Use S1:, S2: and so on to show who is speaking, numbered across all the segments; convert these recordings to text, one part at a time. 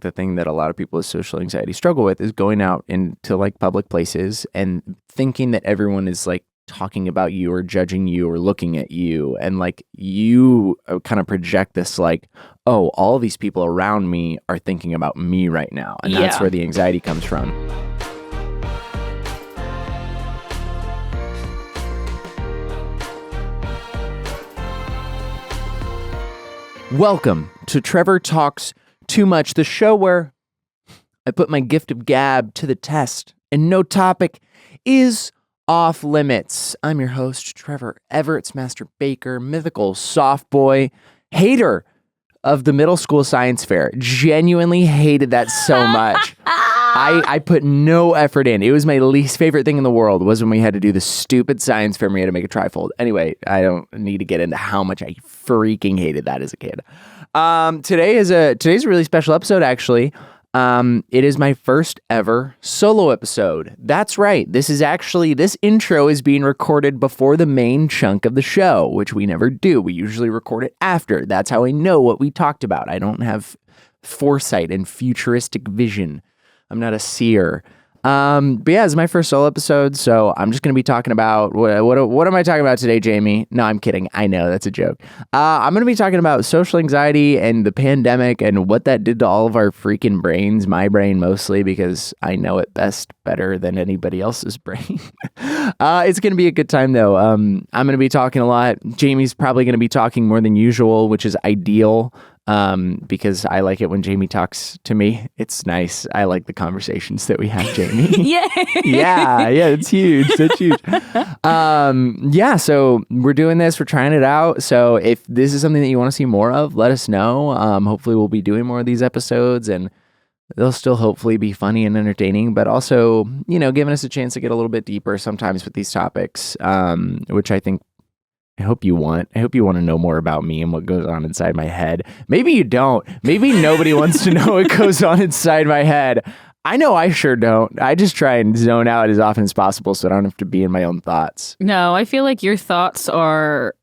S1: The thing that a lot of people with social anxiety struggle with is going out into like public places and thinking that everyone is like talking about you or judging you or looking at you. And like you kind of project this like, oh, all these people around me are thinking about me right now. And that's where the anxiety comes from. Welcome to Trevor Talks Too Much, the show where I put my gift of gab to the test and no topic is off limits. I'm your host, Trevor Everett's Master Baker, mythical soft boy, hater of the middle school science fair. Genuinely hated that so much. I put no effort in. It was my least favorite thing in the world was when we had to do the stupid science fair and we had to make a trifold. Anyway, I don't need to get into how much I freaking hated that as a kid. Today's a really special episode, actually. It is my first ever solo episode. That's right. This intro is being recorded before the main chunk of the show, which we never do. We usually record it after. That's how I know what we talked about. I don't have foresight and futuristic vision. I'm not a seer. But yeah, it's my first solo episode, so I'm just going to be talking about, what am I talking about today, Jamie? No, I'm kidding. I know, that's a joke. I'm going to be talking about social anxiety and the pandemic and what that did to all of our freaking brains, my brain mostly, because I know it better than anybody else's brain. It's going to be a good time, though. I'm going to be talking a lot. Jamie's probably going to be talking more than usual, which is ideal. Because I like it when Jamie talks to me. It's nice. I like the conversations that we have, Jamie. Yeah, it's huge. That's huge. So we're doing this. We're trying it out. So if this is something that you want to see more of, let us know. Hopefully we'll be doing more of these episodes and they'll still hopefully be funny and entertaining, but also, giving us a chance to get a little bit deeper sometimes with these topics, which I hope you want to know more about me and what goes on inside my head. Maybe you don't. Maybe nobody wants to know what goes on inside my head. I know I sure don't. I just try and zone out as often as possible so I don't have to be in my own thoughts.
S2: No, I feel like your thoughts are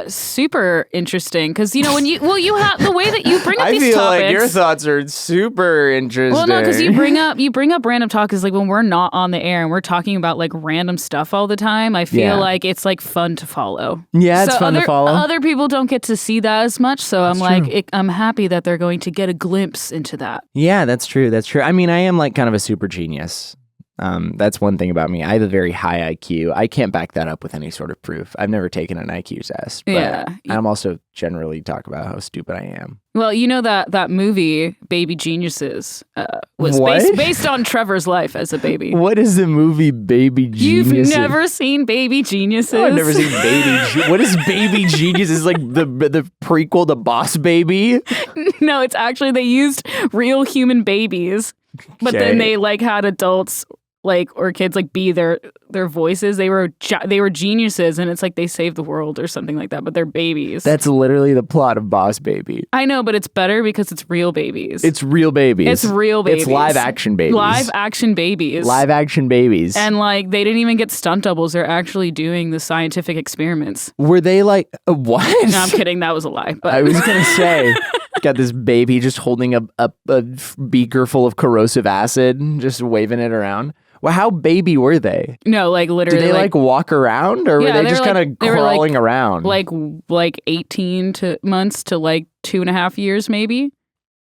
S2: super interesting because you have the way that you bring up these topics. I feel like
S1: your thoughts are super interesting.
S2: Well, no, because you bring up random talk is like when we're not on the air and we're talking about like random stuff all the time. I feel like it's like fun to follow.
S1: Yeah, it's fun to follow.
S2: Other people don't get to see that as much, so I'm happy that they're going to get a glimpse into that.
S1: Yeah, that's true. That's true. I mean, I am like kind of a super genius. That's one thing about me. I have a very high IQ. I can't back that up with any sort of proof. I've never taken an IQ test, but I'm also generally talk about how stupid I am.
S2: Well, you know that movie Baby Geniuses was based on Trevor's life as a baby.
S1: What is the movie Baby Geniuses?
S2: You've never seen Baby Geniuses?
S1: Oh, I've never seen Baby What is Baby Geniuses? Like the prequel to Boss Baby?
S2: No, it's actually they used real human babies, but then they like had adults or kids be their voices. They were geniuses, and it's like they saved the world or something like that, but they're babies.
S1: That's literally the plot of Boss Baby.
S2: I know, but it's better because it's real babies.
S1: It's real babies.
S2: It's real babies.
S1: It's live action babies.
S2: Live action babies.
S1: Live action babies.
S2: And they didn't even get stunt doubles. They're actually doing the scientific experiments.
S1: Were they what?
S2: No, I'm kidding. That was a lie. But
S1: I was gonna say. Got this baby just holding a beaker full of corrosive acid, just waving it around. Well, how baby were they?
S2: No, literally.
S1: Did they walk around, or were they just kind of crawling around?
S2: 18 months to 2.5 years, maybe.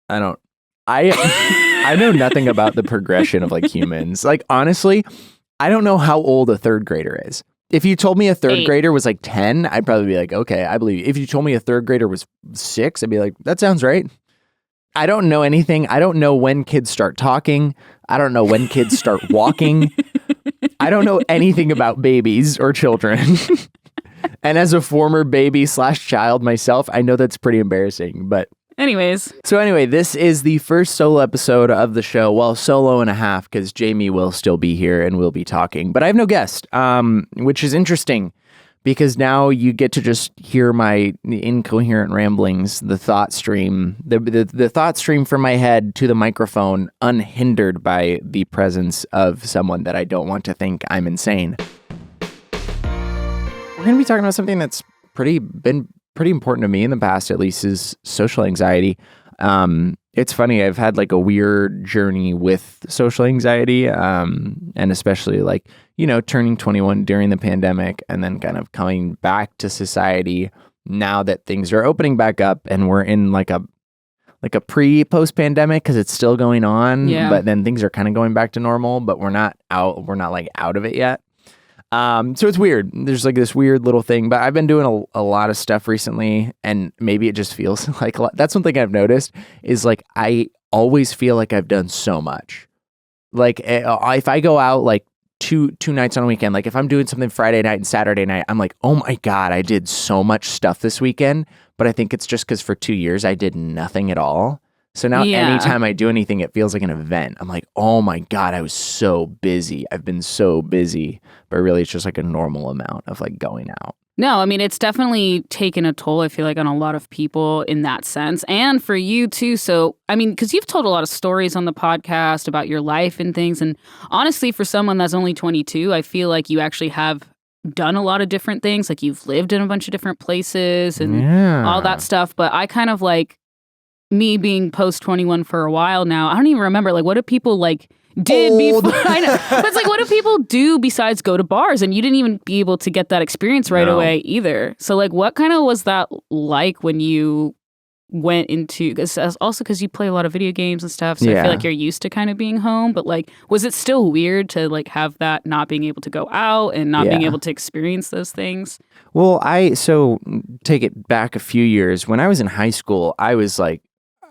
S1: I know nothing about the progression of humans. Honestly, I don't know how old a third grader is. If you told me a third grader was 10, I'd probably be like, okay, I believe you. If you told me a third grader was 6, I'd be like, that sounds right. I don't know anything. I don't know when kids start talking. I don't know when kids start walking. I don't know anything about babies or children. And as a former baby/child myself, I know that's pretty embarrassing, but
S2: So
S1: anyway, this is the first solo episode of the show. Well, solo and a half, because Jamie will still be here and we'll be talking. But I have no guest, which is interesting because now you get to just hear my incoherent ramblings, the thought stream, the thought stream from my head to the microphone, unhindered by the presence of someone that I don't want to think I'm insane. We're going to be talking about something that's been pretty important to me in the past, at least, is social anxiety. It's funny. I've had like a weird journey with social anxiety, and especially like, turning 21 during the pandemic and then kind of coming back to society now that things are opening back up and we're in like a post pandemic because it's still going on, but then things are kind of going back to normal, but we're not like out of it yet. So it's weird. There's like this weird little thing, but I've been doing a lot of stuff recently, and maybe it just feels like that's one thing I've noticed is like I always feel like I've done so much. Like if I go out like two nights on a weekend, like if I'm doing something Friday night and Saturday night, I'm like, oh my God, I did so much stuff this weekend. But I think it's just because for 2 years I did nothing at all. So now anytime I do anything, it feels like an event. I'm like, oh my God, I was so busy. I've been so busy. But really, it's just like a normal amount of like going out.
S2: No, I mean, it's definitely taken a toll, I feel like, on a lot of people in that sense. And for you too. So, I mean, because you've told a lot of stories on the podcast about your life and things. And honestly, for someone that's only 22, I feel like you actually have done a lot of different things. Like you've lived in a bunch of different places and all that stuff. But I kind of like, me being post 21 for a while now, I don't even remember, like, what do people like did before? I know. But it's like, what do people do besides go to bars? And you didn't even be able to get that experience right away either. So like, what kind of was that like when you went into, because you play a lot of video games and stuff, so I feel like you're used to kind of being home, but like, was it still weird to like have that not being able to go out and not being able to experience those things?
S1: Well, so take it back a few years. When I was in high school,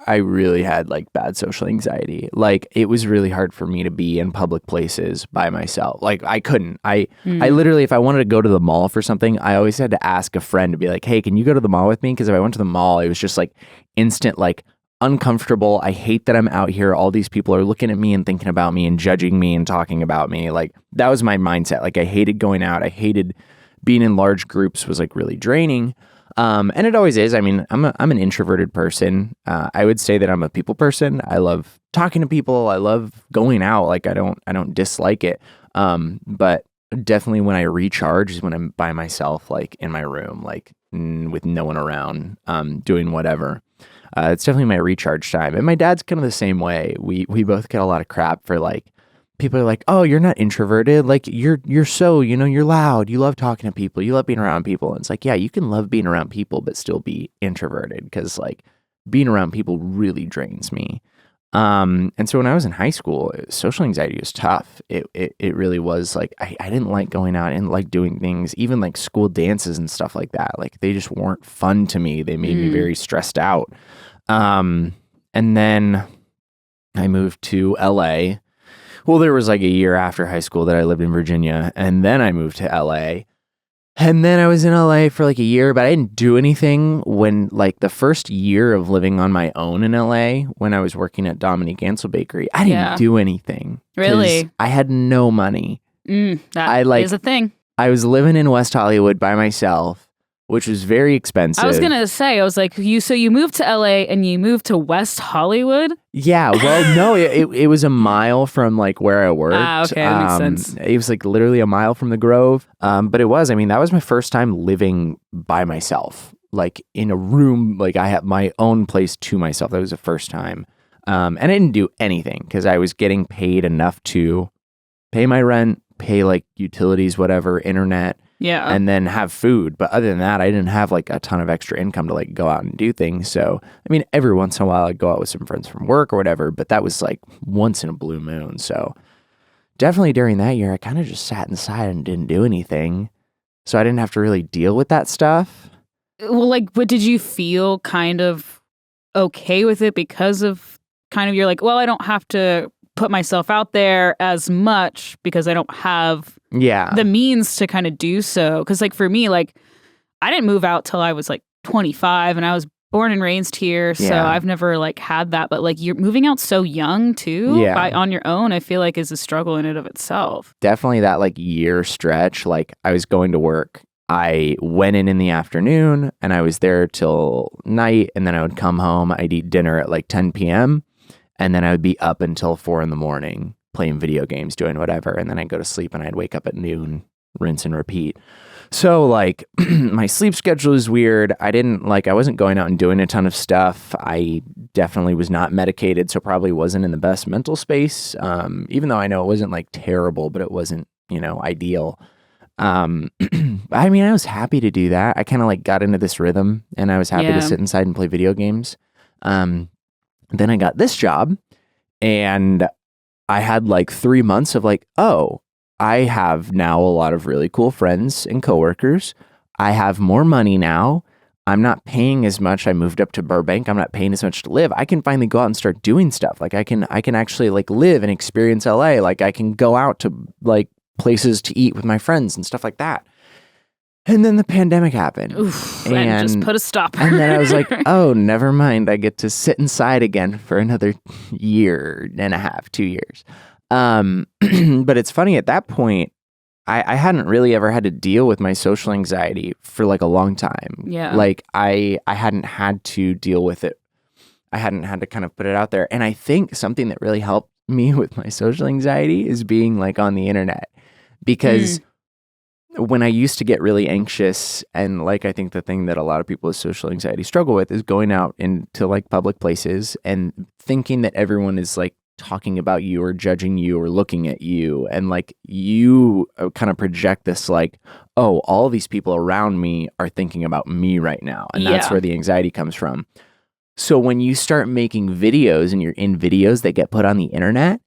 S1: I really had like bad social anxiety. Like it was really hard for me to be in public places by myself. Like I couldn't. I literally, if I wanted to go to the mall for something, I always had to ask a friend to be like, hey, can you go to the mall with me? Because if I went to the mall, it was just like instant, like uncomfortable. I hate that I'm out here. All these people are looking at me and thinking about me and judging me and talking about me. Like that was my mindset. Like I hated going out. I hated being in large groups, was like really draining. And it always is. I mean, I'm an introverted person. I would say that I'm a people person. I love talking to people. I love going out. Like I don't dislike it. But definitely when I recharge is when I'm by myself, like in my room, like with no one around, doing whatever. It's definitely my recharge time. And my dad's kind of the same way. We both get a lot of crap for like, people are like, oh, you're not introverted. Like you're so, you're loud. You love talking to people. You love being around people. And it's like, yeah, you can love being around people, but still be introverted because like being around people really drains me. And so when I was in high school, social anxiety was tough. It really was like, I didn't like going out and like doing things, even like school dances and stuff like that. Like they just weren't fun to me. They made me very stressed out. And then I moved to LA. Well, there was like a year after high school that I lived in Virginia, and then I moved to LA. And then I was in LA for like a year, but I didn't do anything when like the first year of living on my own in LA, when I was working at Dominique Ansel Bakery, I didn't do anything.
S2: Really?
S1: I had no money.
S2: That is a thing.
S1: I was living in West Hollywood by myself, which was very expensive.
S2: I was going to say, I was like, you moved to LA and you moved to West Hollywood?
S1: Yeah, well, no, it was a mile from like where I worked.
S2: Okay, that makes sense.
S1: It was like literally a mile from the Grove. But that was my first time living by myself, like in a room, like I had my own place to myself. That was the first time. And I didn't do anything because I was getting paid enough to pay my rent, pay like utilities, whatever, internet.
S2: Yeah.
S1: And then have food. But other than that, I didn't have like a ton of extra income to like go out and do things. So, I mean, every once in a while I'd go out with some friends from work or whatever, but that was like once in a blue moon. So definitely during that year, I kind of just sat inside and didn't do anything. So I didn't have to really deal with that stuff.
S2: Well, like, but did you feel kind of okay with it because of kind of, you're like, well, I don't have to put myself out there as much because I don't have the means to kind of do so. Because like for me, like I didn't move out till I was like 25 and I was born and raised here. So I've never like had that. But like you're moving out so young too on your own, I feel like is a struggle in and of itself.
S1: Definitely that like year stretch. Like I was going to work. I went in the afternoon and I was there till night. And then I would come home. I'd eat dinner at like 10 p.m. And then I would be up until 4 a.m. playing video games, doing whatever. And then I'd go to sleep and I'd wake up at noon, rinse and repeat. So like my sleep schedule is weird. I wasn't going out and doing a ton of stuff. I definitely was not medicated, so probably wasn't in the best mental space. Even though I know it wasn't like terrible, but it wasn't, ideal. I mean, I was happy to do that. I kind of like got into this rhythm and I was happy to sit inside and play video games. Then I got this job and I had like 3 months of like, oh, I have now a lot of really cool friends and coworkers. I have more money now. I'm not paying as much. I moved up to Burbank. I'm not paying as much to live. I can finally go out and start doing stuff. Like I can actually like live and experience LA. Like I can go out to like places to eat with my friends and stuff like that. And then the pandemic happened.
S2: Oof, and just put a stopper.
S1: And then I was like, oh, never mind. I get to sit inside again for another year and a half, 2 years. But it's funny, at that point, I hadn't really ever had to deal with my social anxiety for like a long time.
S2: Yeah.
S1: Like I hadn't had to deal with it. I hadn't had to kind of put it out there. And I think something that really helped me with my social anxiety is being like on the internet. Because when I used to get really anxious, and like I think the thing that a lot of people with social anxiety struggle with is going out into like public places and thinking that everyone is like talking about you or judging you or looking at you, and like you kind of project this like, oh, all these people around me are thinking about me right now, and that's where the anxiety comes from. So when you start making videos and you're in videos that get put on the internet,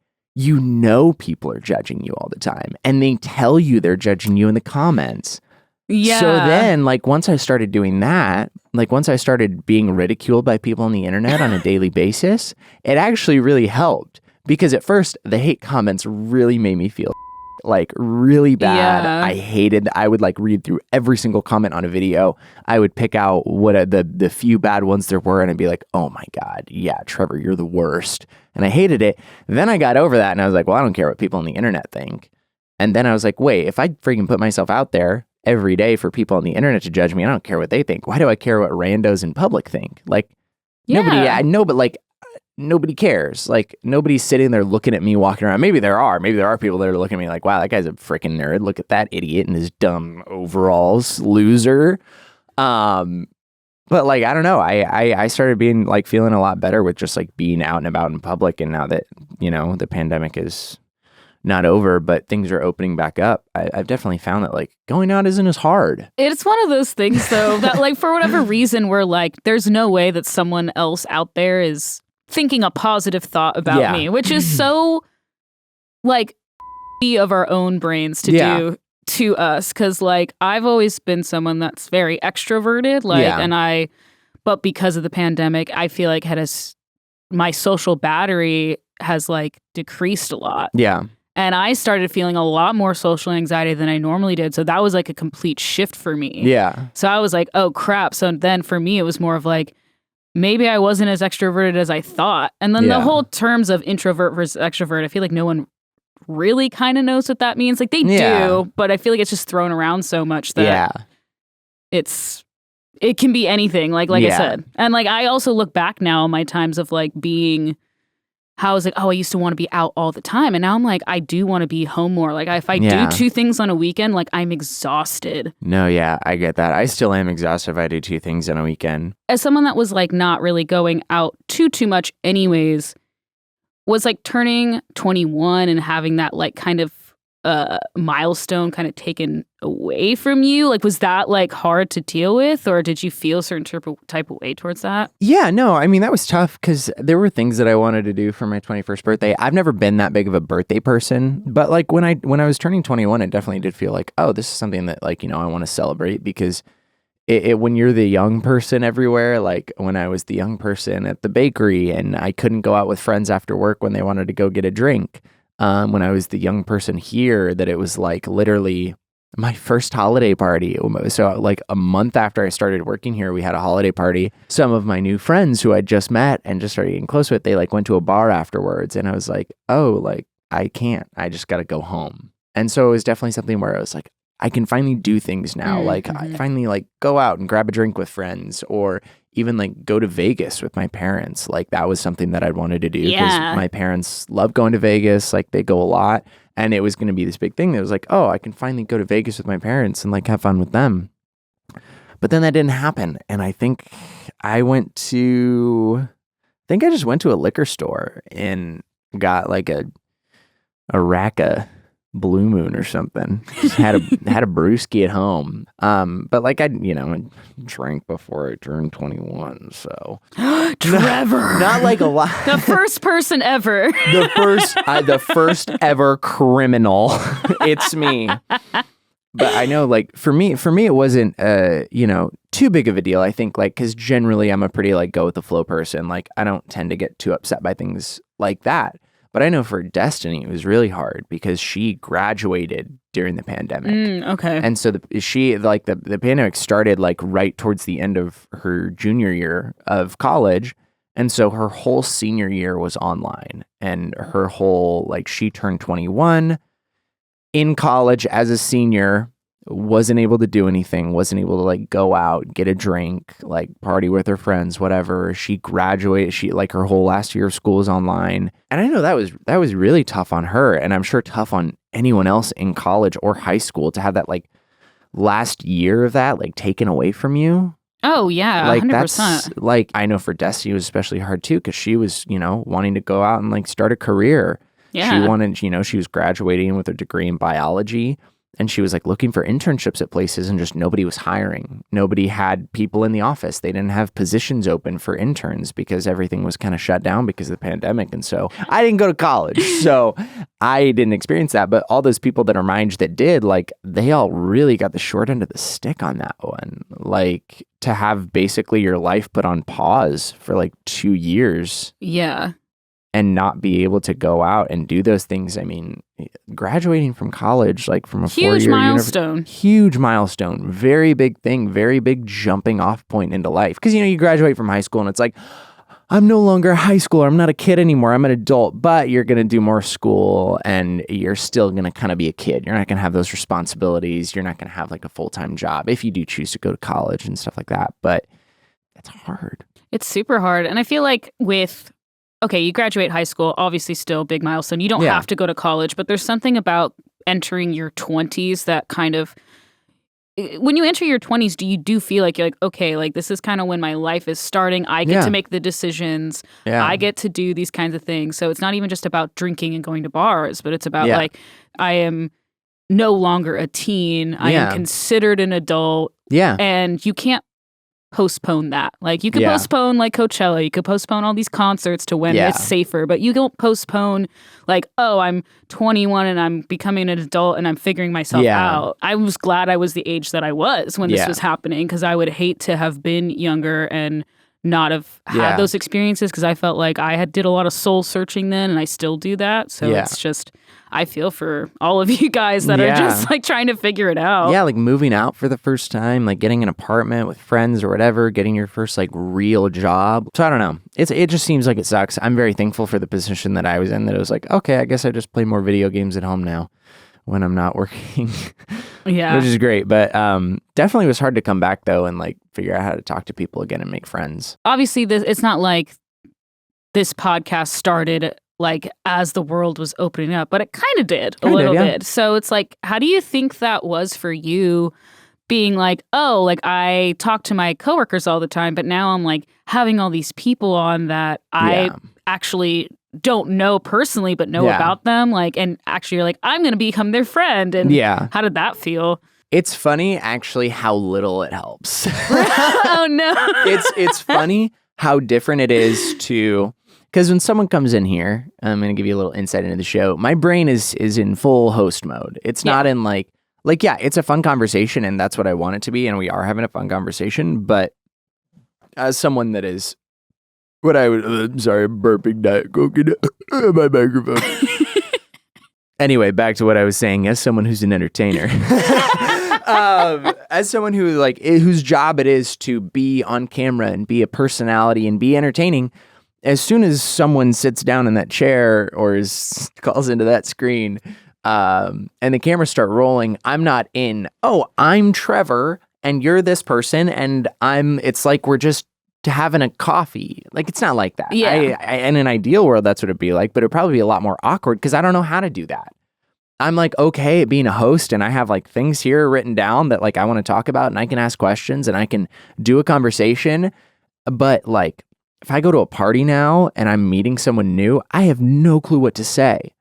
S1: people are judging you all the time, and they tell you they're judging you in the comments.
S2: Yeah.
S1: So then, like, once I started doing that, like, once I started being ridiculed by people on the internet on a daily basis, it actually really helped. Because at first, the hate comments really made me feel like really bad.
S2: Yeah.
S1: I would like read through every single comment on a video. I would pick out what the few bad ones there were, and I'd be like, oh my God, yeah, Trevor, you're the worst. And I hated it. Then I got over that and I was like, well, I don't care what people on the internet think. And then I was like, wait, if I freaking put myself out there every day for people on the internet to judge me, I don't care what they think. Why do I care what randos in public think? Like, nobody, I know, but like, nobody cares. Like, nobody's sitting there looking at me walking around. Maybe there are people that are looking at me like, wow, that guy's a freaking nerd. Look at that idiot in his dumb overalls, loser. But like, I don't know. I started being like feeling a lot better with just like being out and about in public. And now that, the pandemic is not over, but things are opening back up, I've definitely found that like going out isn't as hard.
S2: It's one of those things though, that like for whatever reason, we're like, there's no way that someone else out there is thinking a positive thought about me, which is so like of our own brains to do to us. Cause like I've always been someone that's very extroverted, like, but because of the pandemic, I feel like my social battery has like decreased a lot.
S1: Yeah.
S2: And I started feeling a lot more social anxiety than I normally did. So that was like a complete shift for me.
S1: Yeah.
S2: So I was like, oh crap. So then for me, it was more of like, maybe I wasn't as extroverted as I thought. And then the whole terms of introvert versus extrovert, I feel like no one really kind of knows what that means. Like they do, but I feel like it's just thrown around so much that it can be anything, like I said. And like I also look back now on my times of like being, how I was like, oh, I used to want to be out all the time. And now I'm like, I do want to be home more. Like if I do 2 things on a weekend, like I'm exhausted.
S1: No, yeah, I get that. I still am exhausted if I do 2 things on a weekend.
S2: As someone that was like not really going out too much anyways, was like turning 21 and having that like kind of milestone kind of taken away from you. Like, was that like hard to deal with, or did you feel a certain type of way towards that?
S1: Yeah, no, I mean, that was tough because there were things that I wanted to do for my 21st birthday. I've never been that big of a birthday person, but like when I was turning 21, it definitely did feel like, oh, this is something that like, I want to celebrate, because when you're the young person everywhere, like when I was the young person at the bakery and I couldn't go out with friends after work when they wanted to go get a drink. When I was the young person here, that it was like literally my first holiday party. So like a month after I started working here, we had a holiday party. Some of my new friends who I just met and just started getting close with, they like went to a bar afterwards, and I was like, oh, like I can't, I just got to go home. And so it was definitely something where I was like, I can finally do things now. Like I finally like go out and grab a drink with friends, or even like go to Vegas with my parents. Like that was something that I'd wanted to do because my parents love going to Vegas. Like they go a lot. And it was going to be this big thing that was like, oh, I can finally go to Vegas with my parents and like have fun with them. But then that didn't happen. And I think I just went to a liquor store and got like a rack of Blue Moon or something. Just had a brewski at home. But like I drank before I turned 21. So
S2: Trevor,
S1: not like a lot.
S2: The first person ever.
S1: the first ever criminal. It's me. But I know, like for me, it wasn't too big of a deal. I think like because generally I'm a pretty like go with the flow person. Like I don't tend to get too upset by things like that. But I know for Destiny, it was really hard because she graduated during the pandemic.
S2: Okay.
S1: And so the pandemic started like right towards the end of her junior year of college. And so her whole senior year was online, and her whole, like, she turned 21 in college as a senior, wasn't able to do anything, wasn't able to like go out, get a drink, like party with her friends, whatever. She graduated, her whole last year of school is online. And I know that was really tough on her, and I'm sure tough on anyone else in college or high school to have that like last year of that like taken away from you.
S2: Oh yeah,
S1: like
S2: 100%.
S1: That's like, I know for Destiny it was especially hard too, because she was, wanting to go out and like start a career.
S2: Yeah.
S1: She wanted, she was graduating with a degree in biology, and she was like looking for internships at places, and just nobody was hiring. Nobody had people in the office. They didn't have positions open for interns because everything was kind of shut down because of the pandemic. And so I didn't go to college, so I didn't experience that. But all those people that are my age that did, like, they all really got the short end of the stick on that one. Like, to have basically your life put on pause for like 2 years.
S2: Yeah.
S1: And not be able to go out and do those things. I mean, graduating from college, like from a
S2: huge
S1: 4-year
S2: milestone.
S1: Huge milestone. Very big thing. Very big jumping off point into life. Because, you graduate from high school and it's like, I'm no longer a high schooler. I'm not a kid anymore. I'm an adult. But you're going to do more school, and you're still going to kind of be a kid. You're not going to have those responsibilities. You're not going to have like a full-time job if you do choose to go to college and stuff like that. But it's hard.
S2: It's super hard. And I feel like okay, you graduate high school, obviously still a big milestone. You don't have to go to college, but there's something about entering your 20s that kind of, when you enter your 20s, do you feel like you're like, okay, like this is kind of when my life is starting. I get to make the decisions. Yeah. I get to do these kinds of things. So it's not even just about drinking and going to bars, but it's about like, I am no longer a teen. I am considered an adult. Yeah. And you can't postpone that. Like, you could postpone like Coachella, you could postpone all these concerts to when it's safer, but you don't postpone like, oh, I'm 21 and I'm becoming an adult and I'm figuring myself out. I was glad I was the age that I was when this was happening, because I would hate to have been younger and not have had those experiences, because I felt like I did a lot of soul searching then, and I still do that. So it's just, I feel for all of you guys that are just like trying to figure it out. Yeah,
S1: like moving out for the first time, like getting an apartment with friends or whatever, getting your first like real job. So I don't know. It just seems like it sucks. I'm very thankful for the position that I was in, that it was like, okay, I guess I just play more video games at home now when I'm not working.
S2: Yeah.
S1: Which is great. But definitely was hard to come back though and like figure out how to talk to people again and make friends.
S2: Obviously, it's not like this podcast started like as the world was opening up, but it kind of did a little bit. So it's like, how do you think that was for you, being like, oh, like I talk to my coworkers all the time, but now I'm like having all these people on that I actually don't know personally, but know about them. Like, and actually you're like, I'm going to become their friend. And how did that feel?
S1: It's funny actually how little it helps.
S2: Oh no.
S1: It's funny how different it is to, because when someone comes in here, I'm going to give you a little insight into the show. My brain is in full host mode. It's not in like, it's a fun conversation, and that's what I want it to be. And we are having a fun conversation. But as someone that is, I'm sorry, I'm burping Diet Coke in my microphone. Anyway, back to what I was saying. As someone who's an entertainer, as someone who whose job it is to be on camera and be a personality and be entertaining, as soon as someone sits down in that chair or calls into that screen, and the cameras start rolling, I'm not in, oh, I'm Trevor and you're this person and it's like we're just having a coffee. Like, it's not like that. Yeah. In an ideal world, that's what it'd be like, but it'd probably be a lot more awkward because I don't know how to do that. I'm like okay at being a host, and I have like things here written down that like I want to talk about, and I can ask questions and I can do a conversation. But like if I go to a party now and I'm meeting someone new, I have no clue what to say.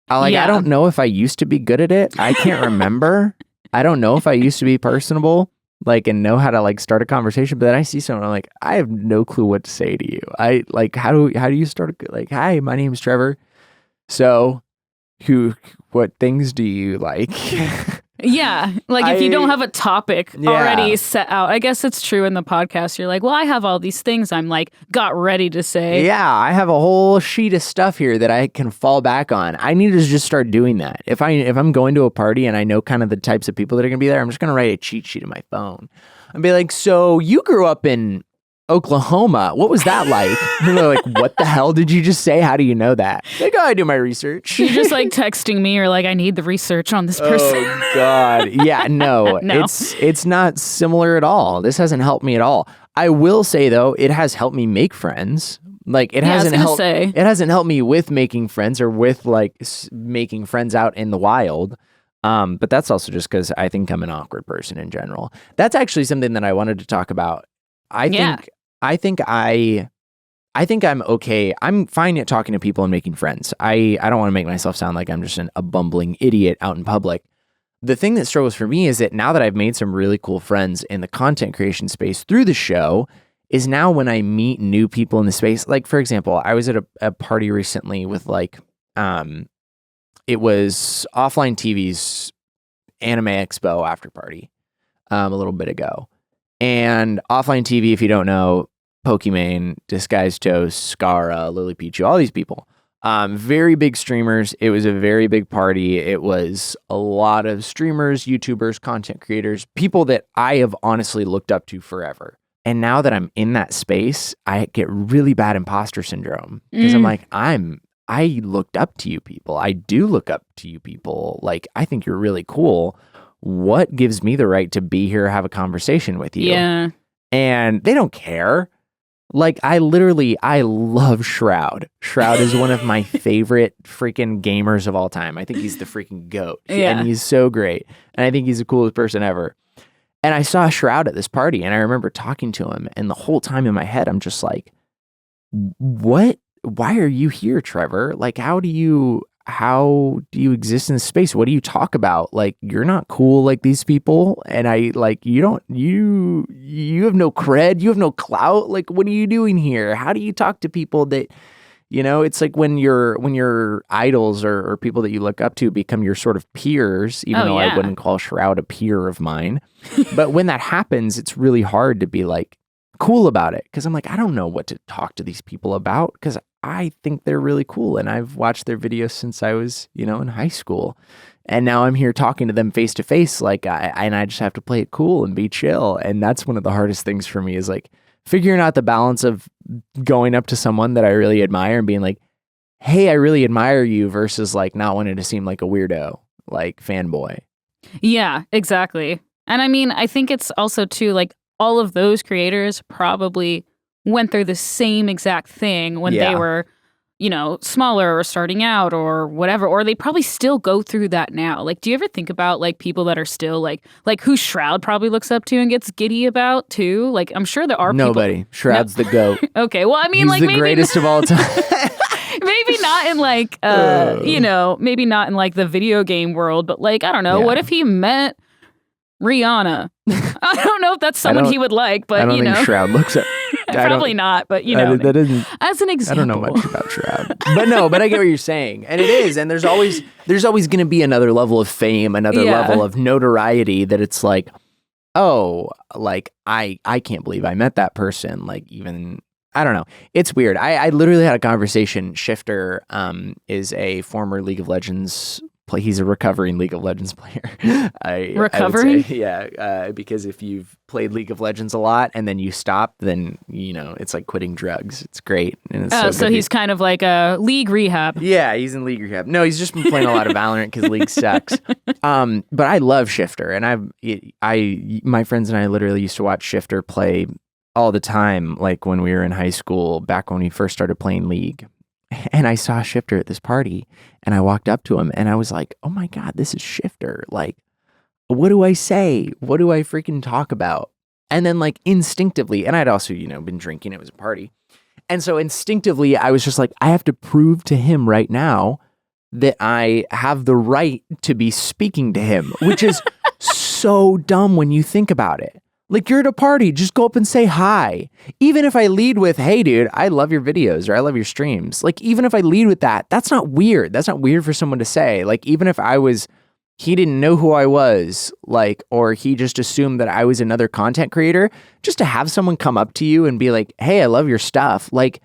S1: I don't know if I used to be good at it. I can't remember. I don't know if I used to be personable, like, and know how to like start a conversation. But then I see someone, I'm like, I have no clue what to say to you. I like, how do you start? Like, hi, my name's Trevor. So, what things do you like?
S2: Yeah, like if you don't have a topic already set out, I guess it's true in the podcast. You're like, well, I have all these things I'm like got ready to say.
S1: Yeah, I have a whole sheet of stuff here that I can fall back on. I need to just start doing that. If I'm going to a party and I know kind of the types of people that are going to be there, I'm just going to write a cheat sheet in my phone and be like, so you grew up in Oklahoma. What was that like? And they're like, what the hell did you just say? How do you know that? Like, oh, I do my research.
S2: You're just like texting me or like, I need the research on this person.
S1: Oh God. Yeah, no. It's not similar at all. This hasn't helped me at all. I will say though, it has helped me make friends. Like it hasn't helped me with making friends or with like making friends out in the wild. But that's also just because I think I'm an awkward person in general. That's actually something that I wanted to talk about. I think I'm okay. I'm fine at talking to people and making friends. I don't want to make myself sound like I'm just a bumbling idiot out in public. The thing that struggles for me is that now that I've made some really cool friends in the content creation space through the show, is now when I meet new people in the space. Like, for example, I was at a party recently with like, it was Offline TV's Anime Expo after party a little bit ago. And Offline TV, if you don't know, Pokimane, Disguised Toast, Scara, Lily Pichu, all these people. Very big streamers. It was a very big party. It was a lot of streamers, YouTubers, content creators, people that I have honestly looked up to forever. And now that I'm in that space, I get really bad imposter syndrome because I'm like, I looked up to you people. I do look up to you people. Like, I think you're really cool. What gives me the right to be here, have a conversation with you?
S2: Yeah.
S1: And they don't care. Like, I love Shroud. Shroud is one of my favorite freaking gamers of all time. I think he's the freaking GOAT.
S2: Yeah. And
S1: he's so great. And I think he's the coolest person ever. And I saw Shroud at this party, and I remember talking to him, and the whole time in my head, I'm just like, what? Why are you here, Trevor? Like, how do you exist in this space? What do you talk about? Like, you're not cool like these people. And you have no cred. You have no clout. Like, what are you doing here? How do you talk to people that, it's like when your idols or people that you look up to become your sort of peers, even though I wouldn't call Shroud a peer of mine. But when that happens, it's really hard to be like cool about it. Cause I'm like, I don't know what to talk to these people about. Cause I think they're really cool. And I've watched their videos since I was, in high school. And now I'm here talking to them face to face. Like, I just have to play it cool and be chill. And that's one of the hardest things for me is like figuring out the balance of going up to someone that I really admire and being like, hey, I really admire you versus like not wanting to seem like a weirdo, like fanboy.
S2: Yeah, exactly. And I mean, I think it's also too like all of those creators probably went through the same exact thing when they were, smaller or starting out or whatever, or they probably still go through that now. Like, do you ever think about like people that are still like who Shroud probably looks up to and gets giddy about too? Like, I'm sure there are
S1: nobody. Shroud's the GOAT.
S2: Okay, well, I mean,
S1: he's
S2: like
S1: the
S2: maybe
S1: greatest of all time.
S2: Maybe not in like, maybe not in like the video game world, but like, I don't know. What if he met Rihanna? I don't know if that's someone he would like, but
S1: I don't think Shroud looks at.
S2: Probably not, but
S1: that isn't.
S2: As an example,
S1: I don't know much about Shroud, but I get what you're saying, and it is, and there's always going to be another level of fame, another level of notoriety that it's like, oh, like I can't believe I met that person. Like even I don't know, it's weird. I literally had a conversation. Shifter is a former League of Legends. He's a recovering League of Legends player.
S2: Recovering?
S1: I would say, because if you've played League of Legends a lot and then you stop, then, it's like quitting drugs. It's great. And it's
S2: so he's kind of like a league rehab.
S1: Yeah, he's in league rehab. No, he's just been playing a lot of Valorant because League sucks. But I love Shifter. And my friends and I literally used to watch Shifter play all the time, like when we were in high school, back when we first started playing League. And I saw Shifter at this party, and I walked up to him, and I was like, oh my God, this is Shifter. Like, what do I say? What do I freaking talk about? And then like instinctively, and I'd also, been drinking. It was a party. And so instinctively, I was just like, I have to prove to him right now that I have the right to be speaking to him, which is so dumb when you think about it. Like, you're at a party, just go up and say hi. Even if I lead with, hey, dude, I love your videos or I love your streams. Like, even if I lead with that, that's not weird. That's not weird for someone to say. Like, even if he didn't know who I was, like, or he just assumed that I was another content creator, just to have someone come up to you and be like, hey, I love your stuff. Like,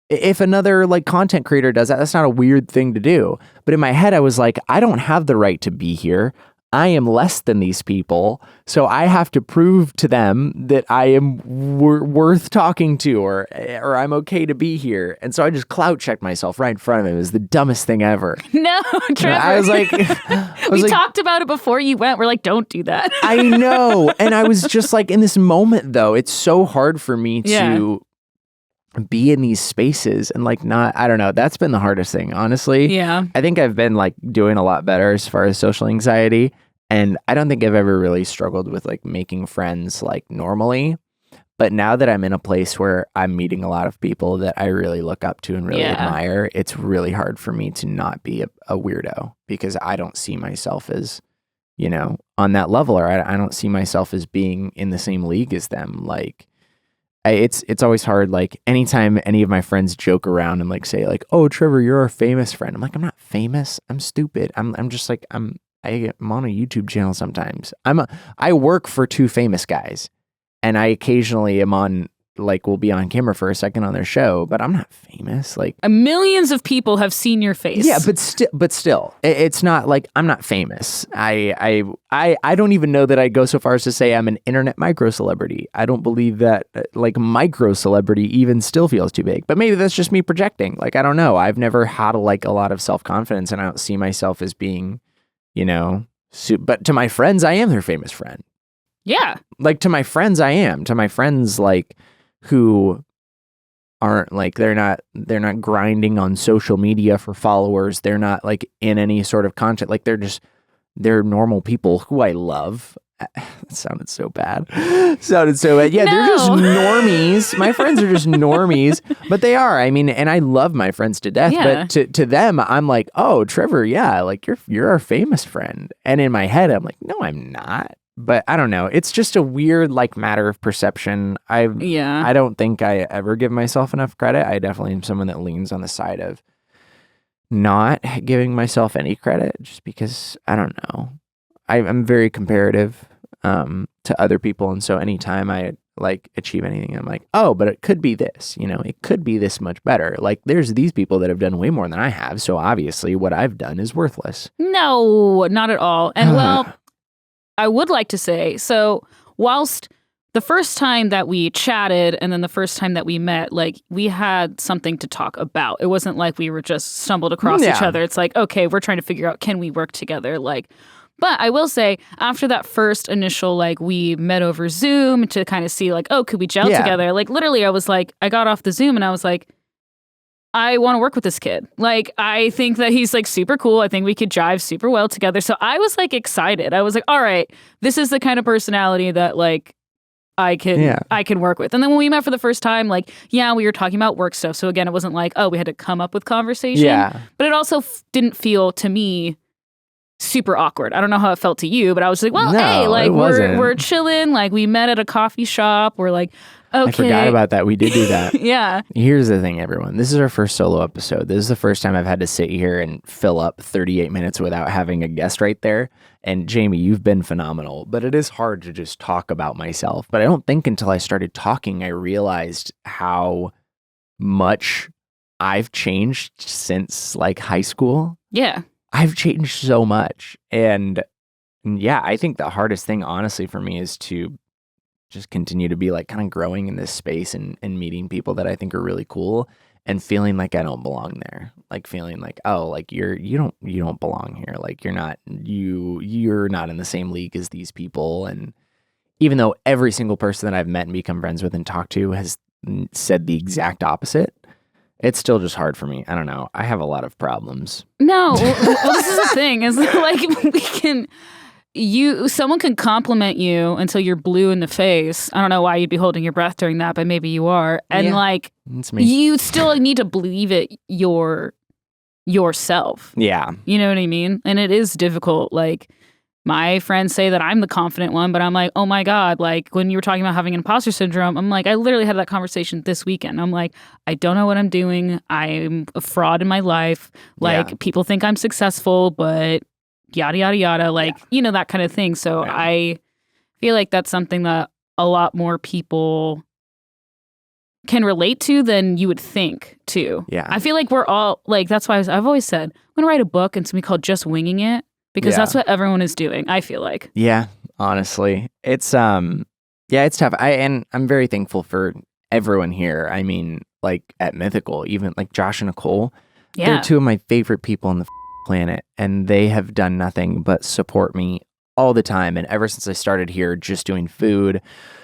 S1: if another like content creator does that, that's not a weird thing to do. But in my head, I was like, I don't have the right to be here. I am less than these people, so I have to prove to them that I am worth talking to, or I'm okay to be here. And so I just clout checked myself right in front of him. It was the dumbest thing ever.
S2: No, Trevor.
S1: I was like,
S2: we talked about it before you went. We're like, don't do that.
S1: I know. And I was just like, in this moment, though, it's so hard for me to be in these spaces and like I don't know. That's been the hardest thing, honestly.
S2: Yeah.
S1: I think I've been like doing a lot better as far as social anxiety. And I don't think I've ever really struggled with like making friends like normally. But now that I'm in a place where I'm meeting a lot of people that I really look up to and really admire, it's really hard for me to not be a weirdo, because I don't see myself as, on that level, or I don't see myself as being in the same league as them. Like, it's always hard. Like, anytime any of my friends joke around and like say like, oh, Trevor, you're our famous friend. I'm like, I'm not famous. I'm stupid. I'm just like, I'm on a YouTube channel sometimes. I work for two famous guys, and I occasionally am on, like, will be on camera for a second on their show, but I'm not famous. Like,
S2: millions of people have seen your face.
S1: Yeah, but still, it's not like I'm not famous. I don't even know that I go so far as to say I'm an internet micro celebrity. I don't believe that like micro celebrity even still feels too big. But maybe that's just me projecting. Like, I don't know. I've never had like a lot of self-confidence, and I don't see myself as being, but to my friends, I am their famous friend.
S2: Yeah.
S1: Like, to my friends, I am. To my friends, like, who aren't like, they're not grinding on social media for followers. They're not like in any sort of content. Like, they're normal people who I love. That sounded so bad. Yeah,
S2: No.
S1: They're just normies. My friends are just normies, but they are. I mean, and I love my friends to death.
S2: Yeah.
S1: But to them, I'm like, oh, Trevor, yeah, like you're our famous friend. And in my head, I'm like, no, I'm not. But I don't know. It's just a weird like matter of perception. I don't think I ever give myself enough credit. I definitely am someone that leans on the side of not giving myself any credit, just because I don't know. I'm very comparative to other people, and so anytime I like achieve anything, I'm like, oh, but it could be this, it could be this much better. Like, there's these people that have done way more than I have, so obviously what I've done is worthless.
S2: No, not at all. And well, I would like to say, so whilst the first time that we chatted and then the first time that we met, like, we had something to talk about. It wasn't like we were just stumbled across each other. It's like, okay, we're trying to figure out, can we work together? Like, but I will say, after that first initial, like, we met over Zoom to kind of see, like, oh, could we gel together? Like, literally, I was like, I got off the Zoom and I was like, I want to work with this kid. Like, I think that he's, like, super cool. I think we could jive super well together. So I was, like, excited. I was like, all right, this is the kind of personality that, like, I can work with. And then when we met for the first time, like, we were talking about work stuff. So again, it wasn't like, oh, we had to come up with conversation.
S1: Yeah.
S2: But it also didn't feel to me super awkward. I don't know how it felt to you, but I was like, well,
S1: no,
S2: hey, like, we're
S1: wasn't.
S2: chilling. Like, we met at a coffee shop. We're like, okay.
S1: I forgot about that. We did do that.
S2: Yeah.
S1: Here's the thing, everyone. This is our first solo episode. This is the first time I've had to sit here and fill up 38 minutes without having a guest right there. And Jamie, you've been phenomenal, but it is hard to just talk about myself. But I don't think until I started talking, I realized how much I've changed since like high school.
S2: Yeah.
S1: I've changed so much. And yeah, I think the hardest thing, honestly, for me is to just continue to be like kind of growing in this space and meeting people that I think are really cool and feeling like I don't belong there. Like feeling like, oh, like you don't belong here. Like you're not in the same league as these people. And even though every single person that I've met and become friends with and talked to has said the exact opposite, it's still just hard for me. I don't know. I have a lot of problems.
S2: No, well, this is the thing. Is like someone can compliment you until you're blue in the face. I don't know why you'd be holding your breath during that, but maybe you are. And like,
S1: it's me.
S2: You still need to believe it yourself.
S1: Yeah.
S2: You know what I mean? And it is difficult. Like, my friends say that I'm the confident one, but I'm like, oh my God, like when you were talking about having an imposter syndrome, I'm like, I literally had that conversation this weekend. I'm like, I don't know what I'm doing. I'm a fraud in my life. Like, people think I'm successful, but yada, yada, yada. Like, you know, that kind of thing. So I feel like that's something that a lot more people can relate to than you would think too. Yeah. I feel like we're all like, that's why I've always said, I'm going to write a book and it's going to be called Just Winging It. Because that's what everyone is doing, I feel like. Yeah,
S1: honestly. It's it's tough. I'm very thankful for everyone here. I mean, like at Mythical, even like Josh and Nicole, they're two of my favorite people on the planet, and they have done nothing but support me all the time. And ever since I started here just doing food,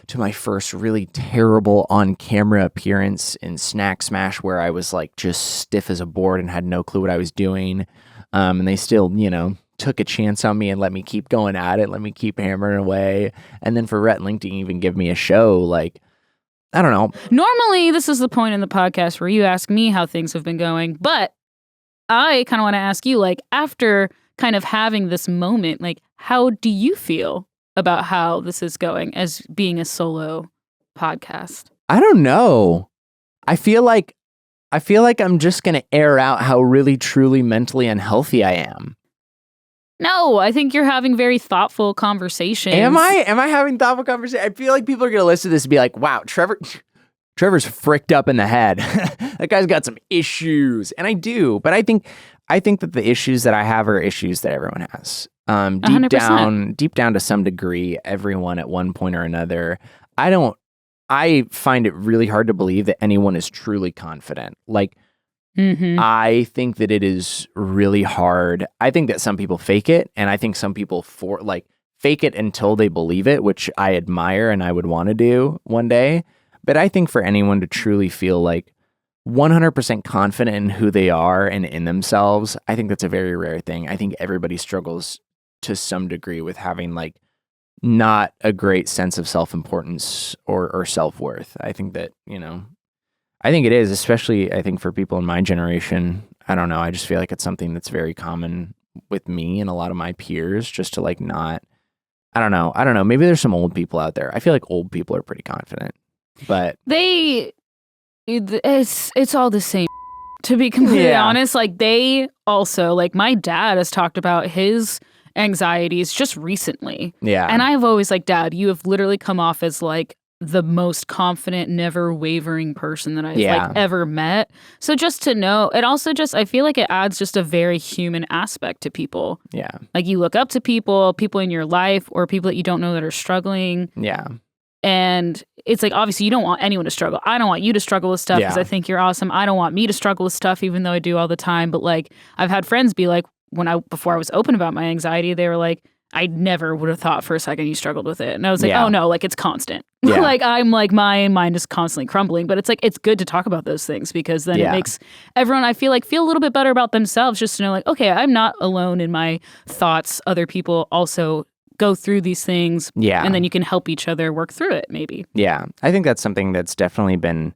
S1: to my first really terrible on-camera appearance in Snack Smash where I was like just stiff as a board and had no clue what I was doing. And they still, took a chance on me and let me keep going at it, let me keep hammering away. And then for Rhett and Link to even give me a show, like, I don't know.
S2: Normally, this is the point in the podcast where you ask me how things have been going, but I kind of want to ask you, like, after kind of having this moment, like, how do you feel about how this is going as being a solo podcast?
S1: I don't know. I feel like I'm just going to air out how really, truly mentally unhealthy I am.
S2: No, I think you're having very thoughtful conversations.
S1: Am I having thoughtful conversations? I feel like people are going to listen to this and be like, wow, Trevor's fricked up in the head. That guy's got some issues. And I do. But I think that the issues that I have are issues that everyone has. Deep down to some degree, everyone at one point or another. I find it really hard to believe that anyone is truly confident. Like, I think that it is really hard. I think that some people fake it, and I think some people fake it until they believe it, which I admire and I would want to do one day. But I think for anyone to truly feel like 100% confident in who they are and in themselves, I think that's a very rare thing. I think everybody struggles to some degree with having like not a great sense of self-importance or self-worth. I think that, I think it is, especially I think for people in my generation. I don't know. I just feel like it's something that's very common with me and a lot of my peers, just to like not, I don't know. Maybe there's some old people out there. I feel like old people are pretty confident, but
S2: it's all the same. To be completely honest, like they also, like my dad has talked about his anxieties just recently. Yeah. And I've always like, Dad, you have literally come off as like the most confident, never wavering person that I've like ever met. So just to know, it also just, I feel like it adds just a very human aspect to people. Yeah. Like you look up to people in your life or people that you don't know that are struggling. Yeah. And it's like, obviously you don't want anyone to struggle. I don't want you to struggle with stuff because I think you're awesome. I don't want me to struggle with stuff, even though I do all the time. But like, I've had friends be like, before I was open about my anxiety, they were like, I never would have thought for a second you struggled with it. And I was like, oh no, like it's constant. Yeah. Like I'm like, my mind is constantly crumbling. But it's like, it's good to talk about those things because then it makes everyone, I feel like, feel a little bit better about themselves just to know like, okay, I'm not alone in my thoughts. Other people also go through these things. Yeah. And then you can help each other work through it maybe. Yeah. I think that's something that's definitely been,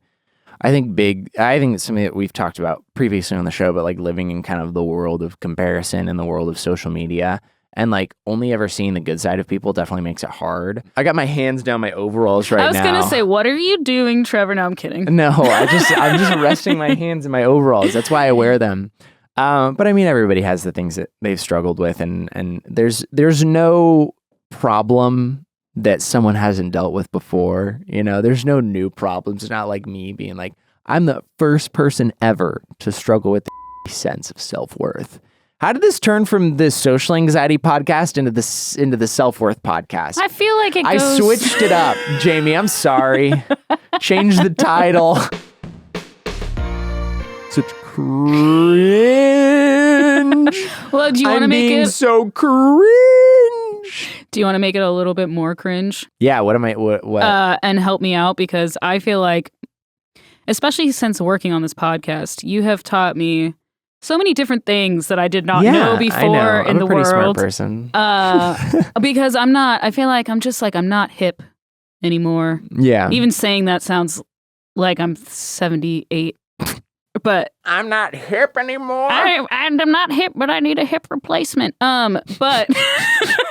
S2: I think it's something that we've talked about previously on the show, but like living in kind of the world of comparison and the world of social media. And like only ever seeing the good side of people definitely makes it hard. I got my hands down my overalls right now. I was going to say, what are you doing, Trevor? No, I'm kidding.
S1: No, I'm just resting my hands in my overalls. That's why I wear them. But I mean, everybody has the things that they've struggled with, and there's no problem that someone hasn't dealt with before. There's no new problems. It's not like me being like, I'm the first person ever to struggle with the sense of self-worth. How did this turn from this social anxiety podcast into the self-worth podcast?
S2: I feel like
S1: I switched it up, Jamie. I'm sorry. Changed the title. Such cringe.
S2: Well, do you want to make it
S1: so cringe?
S2: Do you want to make it a little bit more cringe?
S1: Yeah. What?
S2: And help me out because I feel like especially since working on this podcast, you have taught me so many different things that I did not know before
S1: I know.
S2: in the
S1: I'm a pretty
S2: world.
S1: smart person.
S2: Because I feel like I'm not hip anymore.
S1: Yeah.
S2: Even saying that sounds like I'm 78. But
S1: I'm not hip anymore.
S2: I'm not hip, but I need a hip replacement. But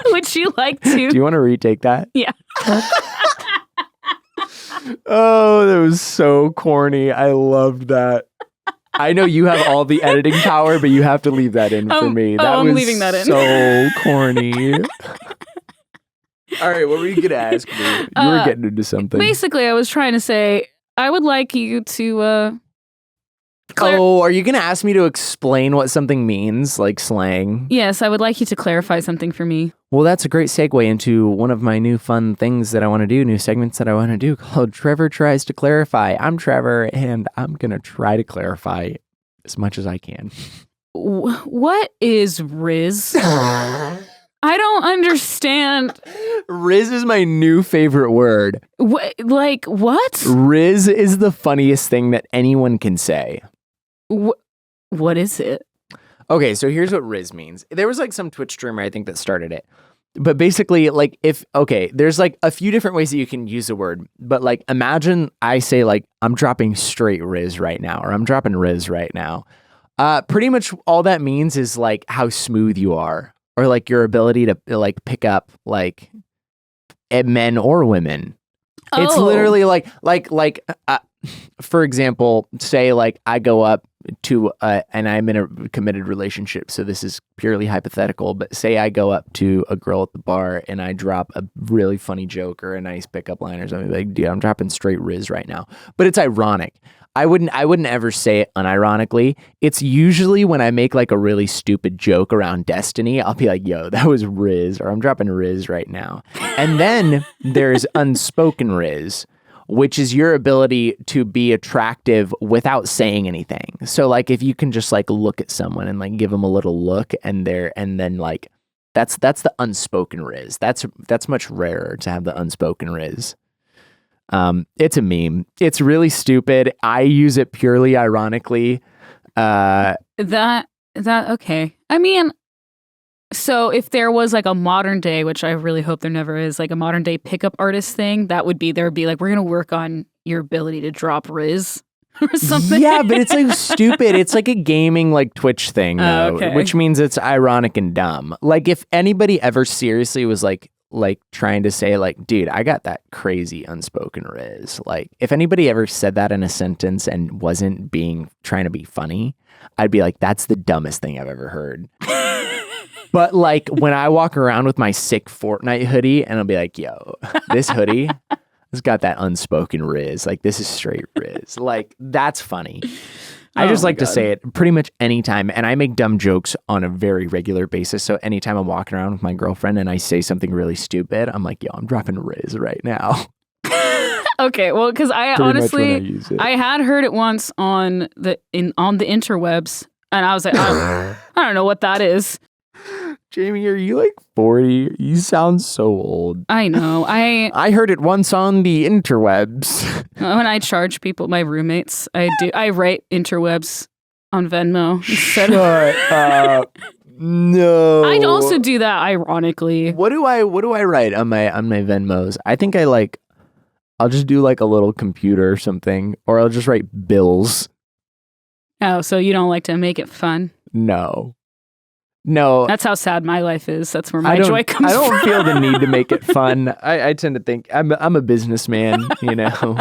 S2: would you like to?
S1: Do you want to retake that?
S2: Yeah.
S1: Oh, that was so corny. I loved that. I know you have all the editing power, but you have to leave that in for me. That
S2: I'm
S1: was
S2: leaving that in.
S1: So corny. All right, what were you going to ask me? You were getting into something.
S2: Basically, I was trying to say, I would like you to...
S1: are you going to ask me to explain what something means, like slang?
S2: Yes, I would like you to clarify something for me.
S1: Well, that's a great segue into one of my new fun things that I want to do, new segments that I want to do called Trevor Tries to Clarify. I'm Trevor, and I'm going to try to clarify as much as I can.
S2: What is rizz? I don't understand.
S1: Rizz is my new favorite word.
S2: What?
S1: Rizz is the funniest thing that anyone can say.
S2: What is it?
S1: Okay, so here's what Rizz means. There was like some Twitch streamer, I think, that started it. But basically, like, there's like a few different ways that you can use the word. But like, imagine I say like, I'm dropping straight Rizz right now, or I'm dropping Rizz right now. Pretty much all that means is like how smooth you are, or like your ability to like pick up like men or women. Oh. It's literally like, for example, say like I go up to, and I'm in a committed relationship, so this is purely hypothetical, but say I go up to a girl at the bar and I drop a really funny joke or a nice pickup line or something, like, dude, I'm dropping straight Rizz right now. But it's ironic. I wouldn't ever say it unironically. It's usually when I make like a really stupid joke around Destiny, I'll be like, yo, that was Rizz, or I'm dropping Rizz right now. And then there's unspoken Rizz, which is your ability to be attractive without saying anything. So like if you can just like look at someone and like give them a little look and then like that's the unspoken Rizz. That's much rarer to have the unspoken Rizz. It's a meme. It's really stupid. I use it purely ironically.
S2: Okay. I mean, so if there was like a modern day, which I really hope there never is, like a modern day pickup artist thing, there would be like, we're going to work on your ability to drop Rizz or something.
S1: Yeah, but it's like stupid. It's like a gaming like Twitch thing, though,
S2: okay.
S1: Which means it's ironic and dumb. Like if anybody ever seriously was like trying to say like, dude, I got that crazy unspoken Rizz. Like if anybody ever said that in a sentence and wasn't trying to be funny, I'd be like, that's the dumbest thing I've ever heard. But like when I walk around with my sick Fortnite hoodie and I'll be like, yo, this hoodie has got that unspoken Rizz. Like this is straight Rizz. Like that's funny. I just like to say it pretty much anytime. And I make dumb jokes on a very regular basis. So anytime I'm walking around with my girlfriend and I say something really stupid, I'm like, yo, I'm dropping Rizz right now.
S2: Okay, well, because I honestly, I had heard it once on the interwebs, and I was like, I don't know what that is.
S1: Jamie, are you like 40? You sound so old.
S2: I know.
S1: I heard it once on the interwebs.
S2: When I charge people, my roommates, I write interwebs on Venmo instead.
S1: Shut up. No.
S2: I also do that ironically.
S1: What do I write on my Venmos? I think I'll just do like a little computer or something, or I'll just write bills.
S2: Oh, so you don't like to make it fun?
S1: No.
S2: That's how sad my life is. That's where my joy comes from.
S1: I don't feel the need to make it fun. I tend to think I'm a businessman, you know.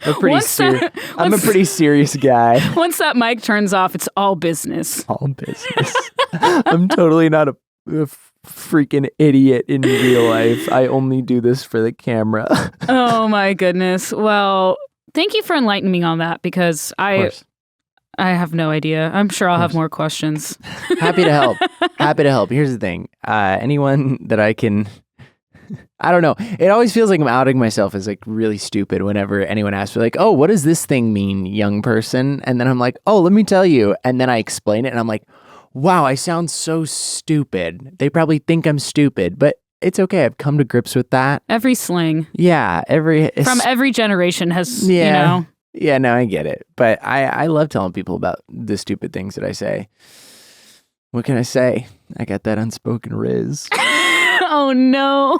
S1: I'm a pretty serious guy.
S2: Once that mic turns off, it's all business.
S1: All business. I'm totally not a freaking idiot in real life. I only do this for the camera.
S2: Oh my goodness. Well, thank you for enlightening me on that, because I have no idea. I'm sure I'll have more questions.
S1: Happy to help. Here's the thing. Anyone that I can... I don't know. It always feels like I'm outing myself as like really stupid whenever anyone asks me like, oh, what does this thing mean, young person? And then I'm like, oh, let me tell you. And then I explain it and I'm like, wow, I sound so stupid. They probably think I'm stupid, but it's okay. I've come to grips with that.
S2: Every slang.
S1: Yeah.
S2: From every generation has, you know.
S1: Yeah, no, I get it. But I love telling people about the stupid things that I say. What can I say? I got that unspoken rizz.
S2: Oh, no.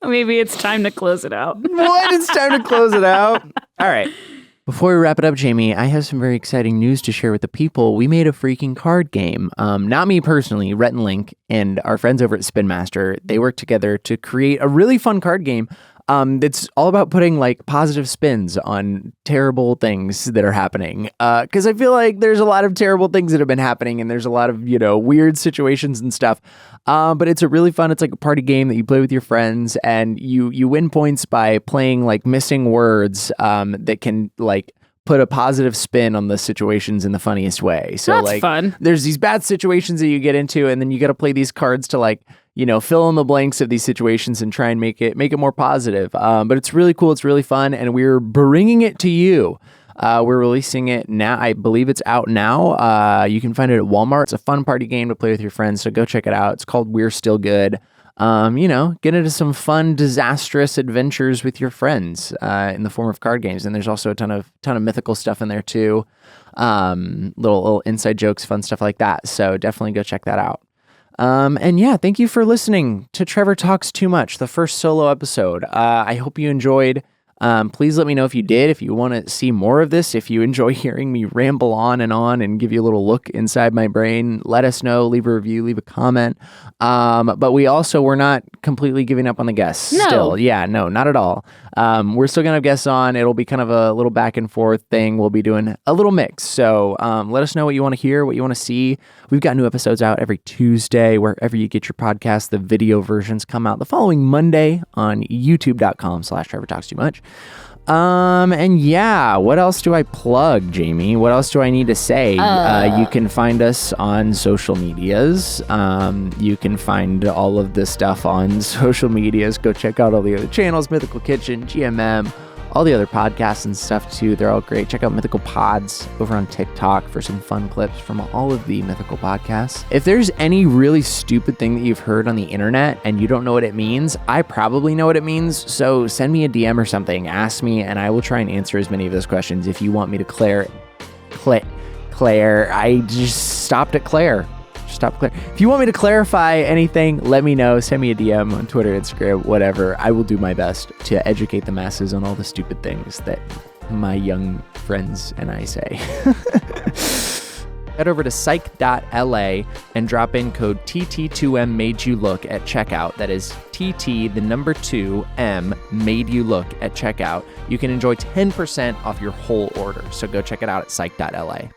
S2: Maybe it's time to close it out.
S1: What? It's time to close it out? All right. Before we wrap it up, Jamie, I have some very exciting news to share with the people. We made a freaking card game. Not me personally, Rhett and Link and our friends over at Spin Master. They worked together to create a really fun card game that's all about putting like positive spins on terrible things that are happening. Because I feel like there's a lot of terrible things that have been happening and there's a lot of, weird situations and stuff. But it's a really fun, it's like a party game that you play with your friends and you win points by playing like missing words that can like put a positive spin on the situations in the funniest way. So
S2: That's
S1: like
S2: fun.
S1: There's these bad situations that you get into and then you got to play these cards to like, fill in the blanks of these situations and try and make it more positive. But it's really cool. It's really fun. And we're bringing it to you. We're releasing it now. I believe it's out now. You can find it at Walmart. It's a fun party game to play with your friends. So go check it out. It's called We're Still Good. Get into some fun, disastrous adventures with your friends in the form of card games. And there's also a ton of mythical stuff in there too. Little inside jokes, fun stuff like that. So definitely go check that out. Thank you for listening to Trevor Talks Too Much, the first solo episode. I hope you enjoyed. Please let me know if you did, if you want to see more of this, if you enjoy hearing me ramble on and give you a little look inside my brain, let us know, leave a review, leave a comment. But we're not completely giving up on the guests still. Yeah, no, not at all. We're still going to have guests on. It'll be kind of a little back and forth thing. We'll be doing a little mix. So let us know what you want to hear, what you want to see. We've got new episodes out every Tuesday, wherever you get your podcast. The video versions come out the following Monday on youtube.com/Trevor Talks Too Much. What else do I plug, Jamie? What else do I need to say? You can find us on social medias. You can find all of this stuff on social medias. Go check out all the other channels, Mythical Kitchen, GMM, all the other podcasts and stuff too. They're all great. Check out Mythical Pods over on TikTok for some fun clips from all of the Mythical podcasts. If there's any really stupid thing that you've heard on the internet and you don't know what it means, I probably know what it means. So send me a DM or something, ask me, and I will try and answer as many of those questions. If you want me to Claire, I just stopped at Claire. If you want me to clarify anything, let me know. Send me a DM on Twitter, Instagram, whatever. I will do my best to educate the masses on all the stupid things that my young friends and I say. Head over to psych.la and drop in code TT2M made you look at checkout. That is TT, the number 2M made you look at checkout. You can enjoy 10% off your whole order. So go check it out at psych.la.